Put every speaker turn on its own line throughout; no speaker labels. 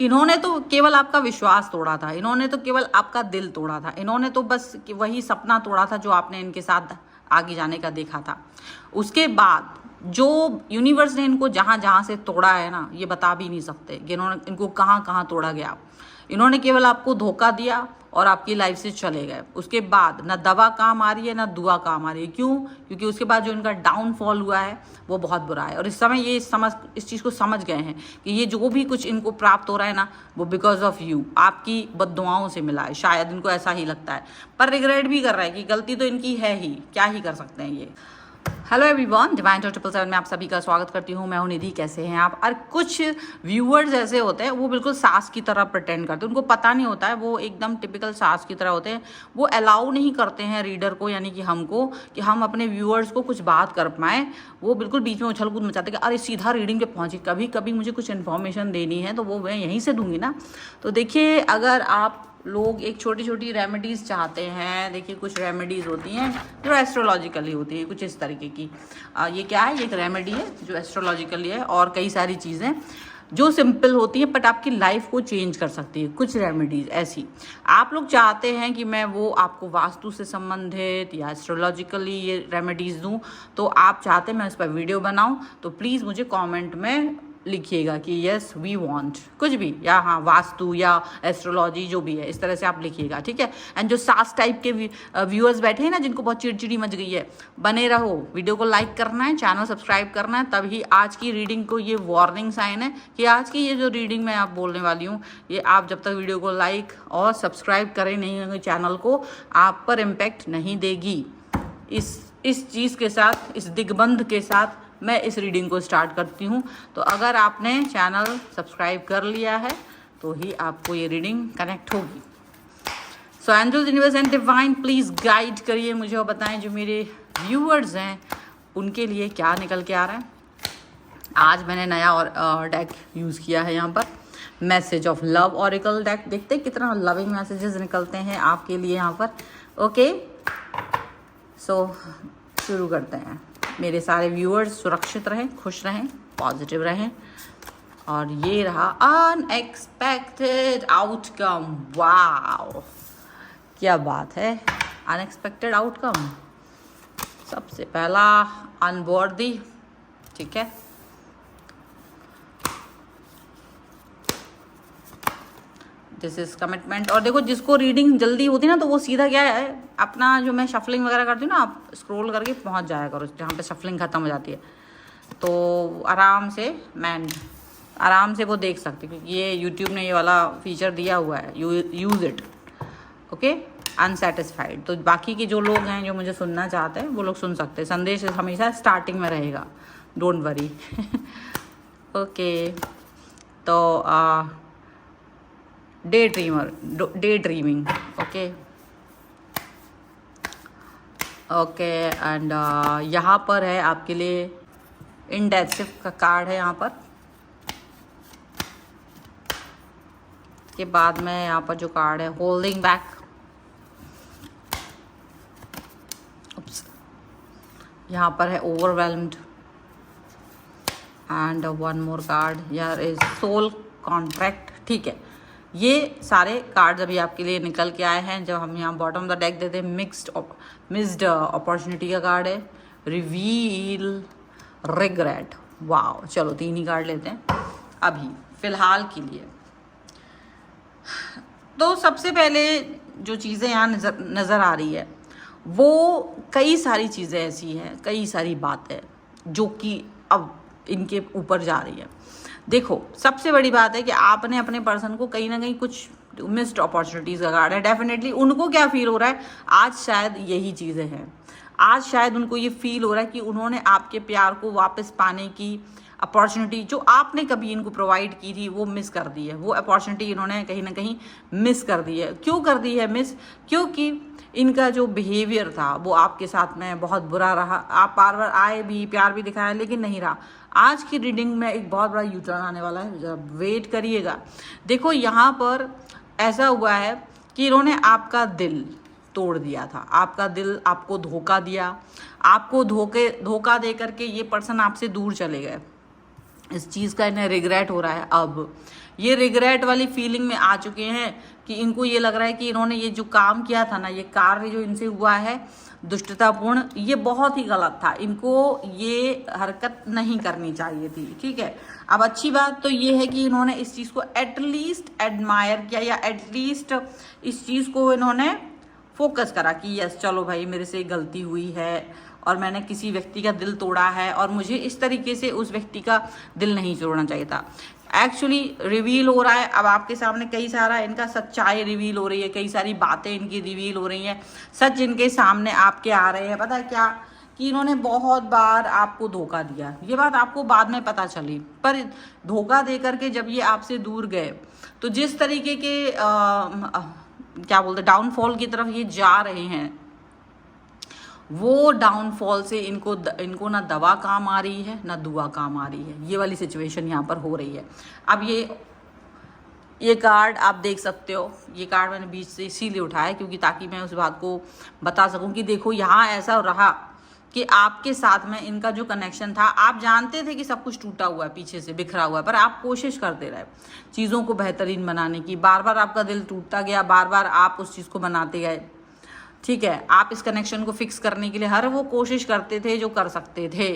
इन्होंने तो केवल आपका विश्वास तोड़ा था, इन्होंने तो केवल आपका दिल तोड़ा था, इन्होंने तो बस वही सपना तोड़ा था जो आपने इनके साथ आगे जाने का देखा था। उसके बाद जो यूनिवर्स ने इनको जहाँ जहाँ से तोड़ा है ना, ये बता भी नहीं सकते कि इन्होंने इनको कहाँ कहाँ तोड़ा गया। इन्होंने केवल आपको धोखा दिया और आपकी लाइफ से चले गए। उसके बाद ना दवा काम आ रही है ना दुआ काम आ रही है। क्यों? क्योंकि उसके बाद जो इनका डाउनफॉल हुआ है वो बहुत बुरा है, और इस समय ये इस चीज़ को समझ गए हैं कि ये जो भी कुछ इनको प्राप्त हो रहा है ना, वो बिकॉज ऑफ यू, आपकी बद्दुआओं से मिला है। शायद इनको ऐसा ही लगता है, पर रिग्रेट भी कर रहा है कि गलती तो इनकी है ही, क्या ही कर सकते हैं ये। हेलो एवरीवन, डिवाइन 777 में आप सभी का स्वागत करती हूँ। मैं हूँ निधि। कैसे हैं आप? और कुछ व्यूअर्स ऐसे होते हैं, वो बिल्कुल सास की तरह प्रिटेंड करते हैं, उनको पता नहीं होता है, वो एकदम टिपिकल सास की तरह होते हैं। वो अलाउ नहीं करते हैं रीडर को, यानी कि हमको, कि हम अपने व्यूअर्स को कुछ बात कर पाएँ। वो बिल्कुल बीच में उछल कूद मचाते कि अरे सीधा रीडिंग पे पहुँची, कभी कभी मुझे कुछ इन्फॉर्मेशन देनी है तो वो मैं यहीं से दूंगी ना। तो देखिए, अगर आप लोग एक छोटी छोटी रेमेडीज़ चाहते हैं, देखिए कुछ रेमेडीज़ होती हैं जो एस्ट्रोलॉजिकली होती हैं, कुछ इस तरीके की। ये क्या है? ये एक रेमेडी है जो एस्ट्रोलॉजिकली है, और कई सारी चीज़ें जो सिंपल होती हैं बट आपकी लाइफ को चेंज कर सकती है। कुछ रेमेडीज़ ऐसी आप लोग चाहते हैं कि मैं वो आपको वास्तु से संबंधित या एस्ट्रोलॉजिकली ये रेमेडीज़ दूँ, तो आप चाहते हैं मैं इस पर वीडियो बनाऊँ, तो प्लीज़ मुझे कॉमेंट में लिखिएगा कि यस वी वांट, कुछ भी, या हाँ वास्तु या एस्ट्रोलॉजी जो भी है, इस तरह से आप लिखिएगा, ठीक है। एंड जो सास टाइप के व्यूअर्स बैठे हैं ना, जिनको बहुत चिड़चिड़ी मच गई है, बने रहो। वीडियो को लाइक करना है, चैनल सब्सक्राइब करना है, तभी आज की रीडिंग को, ये वार्निंग साइन है कि आज की ये जो रीडिंग मैं आप बोलने वाली हूँ, ये आप जब तक वीडियो को लाइक और सब्सक्राइब करें नहीं चैनल को, आप पर इम्पेक्ट नहीं देगी। इस चीज़ के साथ, इस दिग्बंध के साथ मैं इस रीडिंग को स्टार्ट करती हूँ। तो अगर आपने चैनल सब्सक्राइब कर लिया है तो ही आपको ये रीडिंग कनेक्ट होगी। So angels, universe and divine, please guide करिए मुझे और बताएं जो मेरे व्यूअर्स हैं उनके लिए क्या निकल के आ रहा है। आज मैंने नया और डेक यूज़ किया है यहाँ पर, message of love oracle deck. देखते हैं कितना लविंग मैसेजेस निकलते हैं आपके लिए यहाँ पर। ओके, सो शुरू करते हैं। मेरे सारे व्यूअर्स सुरक्षित रहें, खुश रहें, पॉजिटिव रहें। और ये रहा अनएक्सपेक्टेड आउटकम। वाओ, क्या बात है! Unexpected outcome. सबसे पहला अनवर्दी, ठीक है। This is commitment. और देखो, जिसको रीडिंग जल्दी होती है ना, तो वो सीधा क्या है, अपना जो मैं शफलिंग वगैरह करती हूँ ना, आप स्क्रॉल करके पहुँच जाया करो जहाँ पे शफलिंग खत्म हो जाती है, तो आराम से आराम से वो देख सकते, क्योंकि ये यूट्यूब ने ये वाला फीचर दिया हुआ है, यूज़ इट। Okay, unsatisfied. तो बाकी के जो लोग हैं जो मुझे सुनना चाहते हैं वो लोग सुन सकते हैं। संदेश हमेशा स्टार्टिंग में रहेगा, डोंट वरी। ओके, तो डे ड्रीमिंग। ओके एंड यहाँ पर है आपके लिए इंडेसिव का कार्ड है यहाँ पर। के बाद में यहाँ पर जो कार्ड है, होल्डिंग बैक। यहाँ पर है overwhelmed. And one more card यार इज सोल कॉन्ट्रैक्ट। ठीक है, ये सारे कार्ड्स अभी आपके लिए निकल के आए हैं। जब हम यहाँ बॉटम ऑफ द डेक देते हैं, मिस्ड अपॉर्चुनिटी का कार्ड है, रिवील, रिग्रेट। वाओ, चलो 3 ही कार्ड लेते हैं अभी फिलहाल के लिए। तो सबसे पहले जो चीज़ें यहाँ नज़र आ रही है, वो कई सारी चीज़ें ऐसी हैं, कई सारी बातें जो कि अब इनके ऊपर जा रही है। देखो, सबसे बड़ी बात है कि आपने अपने पर्सन को कहीं ना कहीं कुछ मिस्ड अपॉर्चुनिटीज़ का कार्ड है। डेफिनेटली उनको क्या फील हो रहा है, आज शायद यही चीज़ें हैं। आज शायद उनको ये फील हो रहा है कि उन्होंने आपके प्यार को वापस पाने की अपॉर्चुनिटी जो आपने कभी इनको प्रोवाइड की थी, वो मिस कर दी है। वो अपॉर्चुनिटी इन्होंने कहीं ना कहीं मिस कर दी है। क्यों कर दी है मिस? क्योंकि इनका जो बिहेवियर था वो आपके साथ में बहुत बुरा रहा। आप बार बार आए भी, प्यार भी दिखाया, लेकिन नहीं रहा। आज की रीडिंग में एक बहुत बड़ा यू टर्न आने वाला है, जब वेट करिएगा। देखो, यहाँ पर ऐसा हुआ है कि इन्होंने आपका दिल तोड़ दिया था, आपका दिल आपको धोखा दिया। आपको धोखा दे करके ये पर्सन आपसे दूर चले गए। इस चीज़ का इन्हें रिग्रेट हो रहा है अब, ये रिग्रेट वाली फीलिंग में आ चुके हैं कि इनको ये लग रहा है कि इन्होंने ये जो काम किया था ना, ये कार्य जो इनसे हुआ है दुष्टतापूर्ण, ये बहुत ही गलत था, इनको ये हरकत नहीं करनी चाहिए थी। ठीक है, अब अच्छी बात तो ये है कि इन्होंने इस चीज़ को एटलीस्ट एडमायर किया, या एटलीस्ट इस चीज़ को इन्होंने फोकस करा कि यस चलो भाई मेरे से गलती हुई है और मैंने किसी व्यक्ति का दिल तोड़ा है और मुझे इस तरीके से उस व्यक्ति का दिल नहीं तोड़ना चाहिए था। एक्चुअली रिवील हो रहा है अब आपके सामने, कई सारा इनका सच्चाई रिवील हो रही है, कई सारी बातें इनकी रिवील हो रही हैं, सच इनके सामने आपके आ रहे हैं। पता है क्या, कि इन्होंने बहुत बार आपको धोखा दिया, ये बात आपको बाद में पता चली, पर धोखा दे करके जब ये आपसे दूर गए तो जिस तरीके के क्या बोलते डाउनफॉल की तरफ ये जा रहे हैं, वो डाउनफॉल से इनको ना दवा काम आ रही है ना दुआ काम आ रही है। ये वाली सिचुएशन यहाँ पर हो रही है। अब ये कार्ड आप देख सकते हो, ये कार्ड मैंने बीच से इसीलिए उठाया क्योंकि ताकि मैं उस बात को बता सकूं कि देखो यहाँ ऐसा रहा कि आपके साथ में इनका जो कनेक्शन था, आप जानते थे कि सब कुछ टूटा हुआ है, पीछे से बिखरा हुआ है, पर आप कोशिश करते रहे चीज़ों को बेहतरीन बनाने की। बार बार आपका दिल टूटता गया, बार बार आप उस चीज़ को बनाते गए। ठीक है, आप इस कनेक्शन को फिक्स करने के लिए हर वो कोशिश करते थे जो कर सकते थे,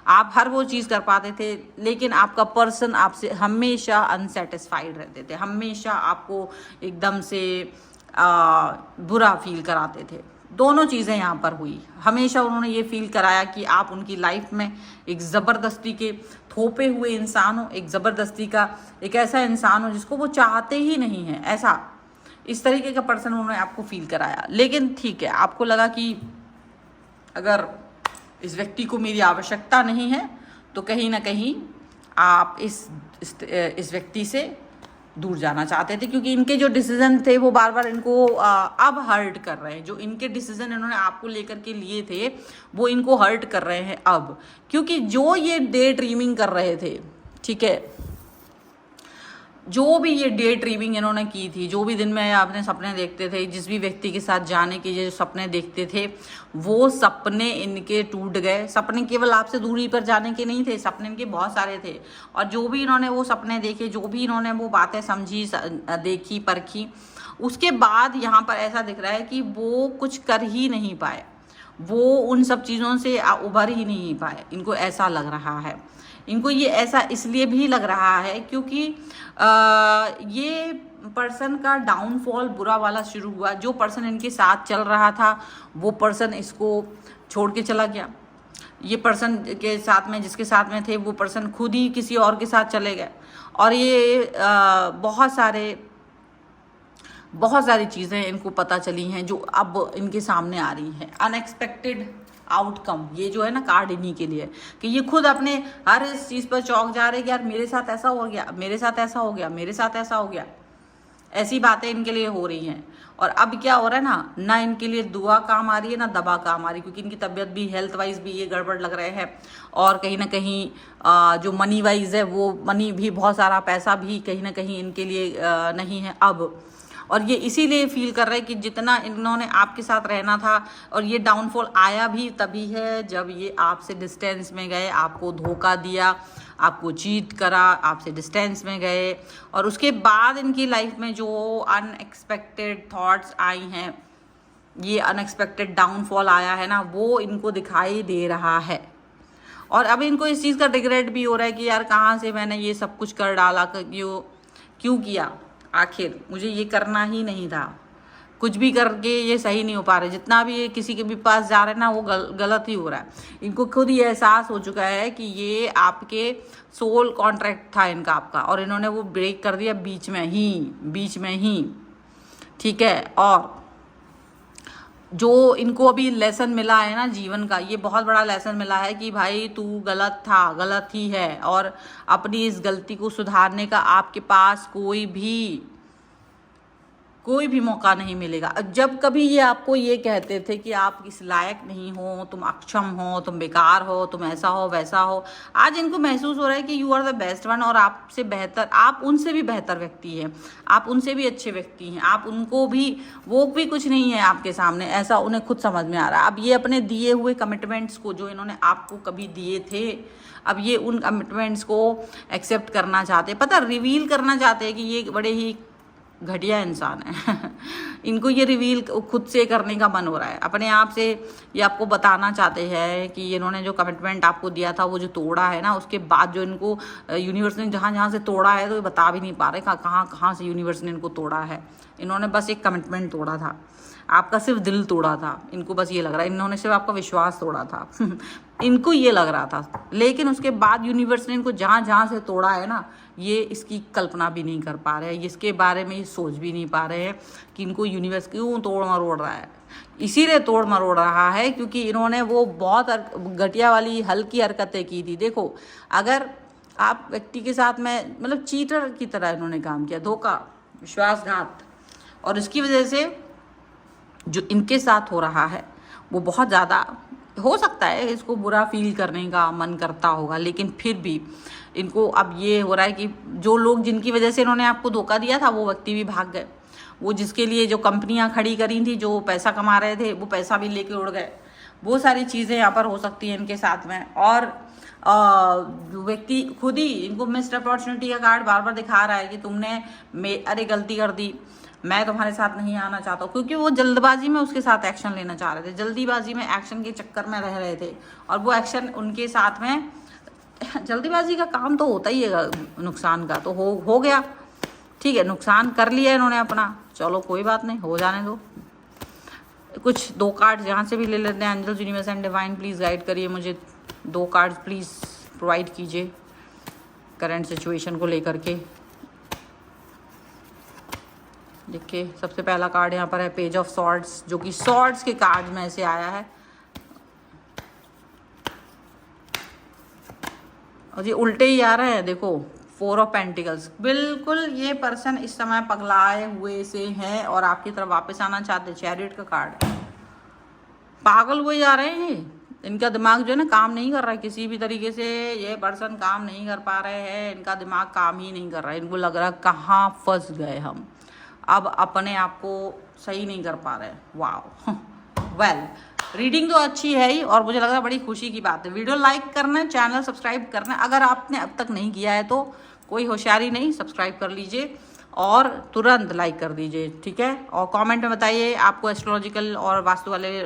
आप हर वो चीज़ कर पाते थे, लेकिन आपका पर्सन आपसे हमेशा अनसेटिस्फाइड रहते थे, हमेशा आपको एकदम से बुरा फील कराते थे। दोनों चीज़ें यहाँ पर हुई, हमेशा उन्होंने ये फील कराया कि आप उनकी लाइफ में एक ज़बरदस्ती के थोपे हुए इंसान हो, एक ज़बरदस्ती का एक ऐसा इंसान हो जिसको वो चाहते ही नहीं है, ऐसा इस तरीके का पर्सन उन्होंने आपको फील कराया। लेकिन ठीक है, आपको लगा कि अगर इस व्यक्ति को मेरी आवश्यकता नहीं है तो कहीं ना कहीं आप इस व्यक्ति से दूर जाना चाहते थे, क्योंकि इनके जो डिसीजन थे वो बार बार इनको अब हर्ट कर रहे हैं। जो इनके डिसीजन इन्होंने आपको लेकर के लिए थे वो इनको हर्ट कर रहे हैं अब, क्योंकि जो ये डे ड्रीमिंग कर रहे थे, ठीक है, जो भी ये डे ड्रीमिंग इन्होंने की थी, जो भी दिन में आपने सपने देखते थे, जिस भी व्यक्ति के साथ जाने के जो सपने देखते थे, वो सपने इनके टूट गए। सपने केवल आपसे दूरी पर जाने के नहीं थे, सपने इनके बहुत सारे थे, और जो भी इन्होंने वो सपने देखे, जो भी इन्होंने वो बातें समझी, देखी, परखी, उसके बाद यहाँ पर ऐसा दिख रहा है कि वो कुछ कर ही नहीं पाए, वो उन सब चीज़ों से उभर ही नहीं पाए। इनको ऐसा लग रहा है, इनको ये ऐसा इसलिए भी लग रहा है क्योंकि ये पर्सन का डाउनफॉल बुरा वाला शुरू हुआ। जो पर्सन इनके साथ चल रहा था वो पर्सन इसको छोड़ के चला गया। ये पर्सन के साथ में, जिसके साथ में थे, वो पर्सन खुद ही किसी और के साथ चले गए। और ये बहुत सारी चीज़ें इनको पता चली हैं जो अब इनके सामने आ रही हैं। अनएक्सपेक्टेड आउटकम, ये जो है ना कार्ड इन्हीं के लिए, कि ये खुद अपने हर इस चीज़ पर चौंक जा रहे हैं कि यार मेरे साथ ऐसा हो गया, मेरे साथ ऐसा हो गया, मेरे साथ ऐसा हो गया। ऐसी बातें इनके लिए हो रही हैं। और अब क्या हो रहा है ना इनके लिए दुआ काम आ रही है ना दवा काम आ रही है, क्योंकि इनकी तबीयत भी, हेल्थ वाइज भी ये गड़बड़ लग रहे हैं। और कहीं ना कहीं जो मनी वाइज है, वो मनी भी, बहुत सारा पैसा भी कहीं ना कहीं इनके लिए नहीं है अब। और ये इसीलिए फील कर रहे हैं कि जितना इन्होंने आपके साथ रहना था, और ये डाउनफॉल आया भी तभी है जब ये आपसे डिस्टेंस में गए, आपको धोखा दिया, आपको चीट करा, आपसे डिस्टेंस में गए, और उसके बाद इनकी लाइफ में जो अनएक्सपेक्टेड थॉट्स आई हैं, ये अनएक्सपेक्टेड डाउनफॉल आया है ना, वो इनको दिखाई दे रहा है। और अब इनको इस चीज़ का रिग्रेट भी हो रहा है कि यार कहाँ से मैंने ये सब कुछ कर डाला, क्यों किया, आखिर मुझे ये करना ही नहीं था। कुछ भी करके ये सही नहीं हो पा रहे, जितना भी ये किसी के भी पास जा रहे हैं ना, वो गलत ही हो रहा है। इनको खुद ही एहसास हो चुका है कि ये आपके सोल कॉन्ट्रैक्ट था इनका, आपका, और इन्होंने वो ब्रेक कर दिया बीच में ही। ठीक है, और जो इनको अभी लेसन मिला है ना जीवन का, ये बहुत बड़ा लेसन मिला है कि भाई तू गलत था, गलत ही है, और अपनी इस गलती को सुधारने का आपके पास कोई भी मौका नहीं मिलेगा। जब कभी ये आपको ये कहते थे कि आप इस लायक नहीं हो, तुम अक्षम हो, तुम बेकार हो, तुम ऐसा हो वैसा हो, आज इनको महसूस हो रहा है कि you are the best one, और आपसे बेहतर, आप उनसे भी बेहतर व्यक्ति हैं, आप उनसे भी अच्छे व्यक्ति हैं, आप उनको भी, वो भी कुछ नहीं है आपके सामने, ऐसा उन्हें खुद समझ में आ रहा है। अब ये अपने दिए हुए कमिटमेंट्स को जो इन्होंने आपको कभी दिए थे, अब ये उन कमिटमेंट्स को एक्सेप्ट करना चाहते हैं, पता रिवील करना चाहते हैं कि ये बड़े ही घटिया इंसान है। इनको ये रिवील खुद से करने का मन हो रहा है, अपने आप से ये आपको बताना चाहते हैं कि इन्होंने जो कमिटमेंट आपको दिया था वो जो तोड़ा है ना, उसके बाद जो इनको यूनिवर्स ने जहाँ जहाँ से तोड़ा है तो ये बता भी नहीं पा रहे कहाँ कहाँ से यूनिवर्स ने इनको तोड़ा है। इन्होंने बस एक कमिटमेंट तोड़ा था, आपका सिर्फ दिल तोड़ा था, इनको बस ये लग रहा है, इन्होंने सिर्फ आपका विश्वास तोड़ा था। इनको ये लग रहा था, लेकिन उसके बाद यूनिवर्स ने इनको जहाँ जहाँ से तोड़ा है ना, ये इसकी कल्पना भी नहीं कर पा रहे हैं, इसके बारे में ये सोच भी नहीं पा रहे हैं कि इनको यूनिवर्स क्यों तोड़ मरोड़ रहा है। इसीलिए तोड़ मरोड़ रहा है क्योंकि इन्होंने वो बहुत घटिया वाली हल्की हरकतें की थी। देखो, अगर आप व्यक्ति के साथ में मतलब चीटर की तरह इन्होंने काम किया, धोखा, विश्वासघात, और इसकी वजह से जो इनके साथ हो रहा है वो बहुत ज़्यादा हो सकता है इसको बुरा फील करने का मन करता होगा, लेकिन फिर भी इनको अब ये हो रहा है कि जो लोग जिनकी वजह से इन्होंने आपको धोखा दिया था वो व्यक्ति भी भाग गए, वो जिसके लिए जो कंपनियां खड़ी करी थी, जो पैसा कमा रहे थे, वो पैसा भी लेके उड़ गए। वो सारी चीज़ें यहाँ पर हो सकती हैं इनके साथ में। और व्यक्ति खुद ही इनको मिस्ड अपॉर्चुनिटी का कार्ड बार बार दिखा रहा है कि तुमने अरे गलती कर दी, मैं तुम्हारे साथ नहीं आना चाहता हूँ, क्योंकि वो जल्दबाजी में उसके साथ एक्शन लेना चाह रहे थे, जल्दीबाजी में एक्शन के चक्कर में रह रहे थे, और वो एक्शन उनके साथ में, जल्दीबाजी का काम तो होता ही है नुकसान का, तो हो गया, ठीक है, नुकसान कर लिया इन्होंने अपना, चलो कोई बात नहीं, हो जाने दो। कुछ 2 कार्ड यहाँ से भी ले लेते हैं। Angels, universe and divine please guide करिए मुझे, 2 कार्ड प्लीज़ प्रोवाइड कीजिए करंट सिचुएशन को लेकर के। देखिए, सबसे पहला कार्ड यहाँ पर है पेज ऑफ सॉर्ड्स, जो कि सॉर्ड्स के कार्ड में से आया है, और ये उल्टे ही आ रहे हैं। देखो, 4 ऑफ पेंटिकल्स, बिल्कुल ये पर्सन इस समय पगलाए हुए से है और आपकी तरफ वापस आना चाहते हैं। चैरियट का कार्ड, पागल हुए जा रहे हैं, इनका दिमाग जो है ना काम नहीं कर रहा है किसी भी तरीके से, ये पर्सन काम नहीं कर पा रहे हैं, इनका दिमाग काम ही नहीं कर रहा है, इनको लग रहा है कहाँ फंस गए हम, अब अपने आप को सही नहीं कर पा रहे। वाह, वेल, रीडिंग तो अच्छी है ही, और मुझे लग रहा है बड़ी खुशी की बात है। वीडियो लाइक करना, चैनल सब्सक्राइब करना, अगर आपने अब तक नहीं किया है तो कोई होशियारी नहीं, सब्सक्राइब कर लीजिए और तुरंत लाइक कर दीजिए, ठीक है। और कमेंट में बताइए आपको एस्ट्रोलॉजिकल और वास्तु वाले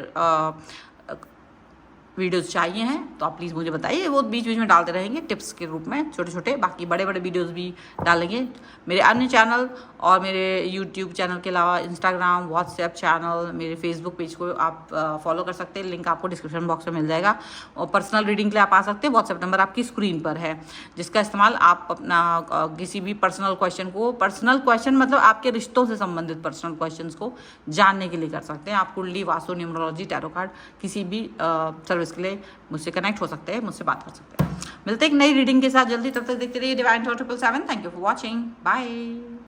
वीडियोस चाहिए हैं तो आप प्लीज़ मुझे बताइए, वो बीच बीच में डालते रहेंगे टिप्स के रूप में, छोटे छोटे, बाकी बड़े बड़े वीडियोस भी डालेंगे मेरे अन्य चैनल और मेरे यूट्यूब चैनल के अलावा इंस्टाग्राम, व्हाट्सएप चैनल, मेरे फेसबुक पेज को आप फॉलो कर सकते हैं, लिंक आपको डिस्क्रिप्शन बॉक्स में मिल जाएगा। और पर्सनल रीडिंग के लिए आप आ सकते हैं, व्हाट्सएप नंबर आपकी स्क्रीन पर है, जिसका इस्तेमाल आप अपना किसी भी पर्सनल क्वेश्चन मतलब आपके रिश्तों से संबंधित पर्सनल क्वेश्चन को जानने के लिए कर सकते हैं। आप कुंडली, वास्तु, न्यूमरोलॉजी, टैरो कार्ड, किसी भी सर्विस के लिए मुझसे कनेक्ट हो सकते हैं, मुझसे बात कर सकते हैं। मिलते हैं एक नई रीडिंग के साथ जल्दी, तब तक देखते रहिए divine 777। Thank you for watching, bye.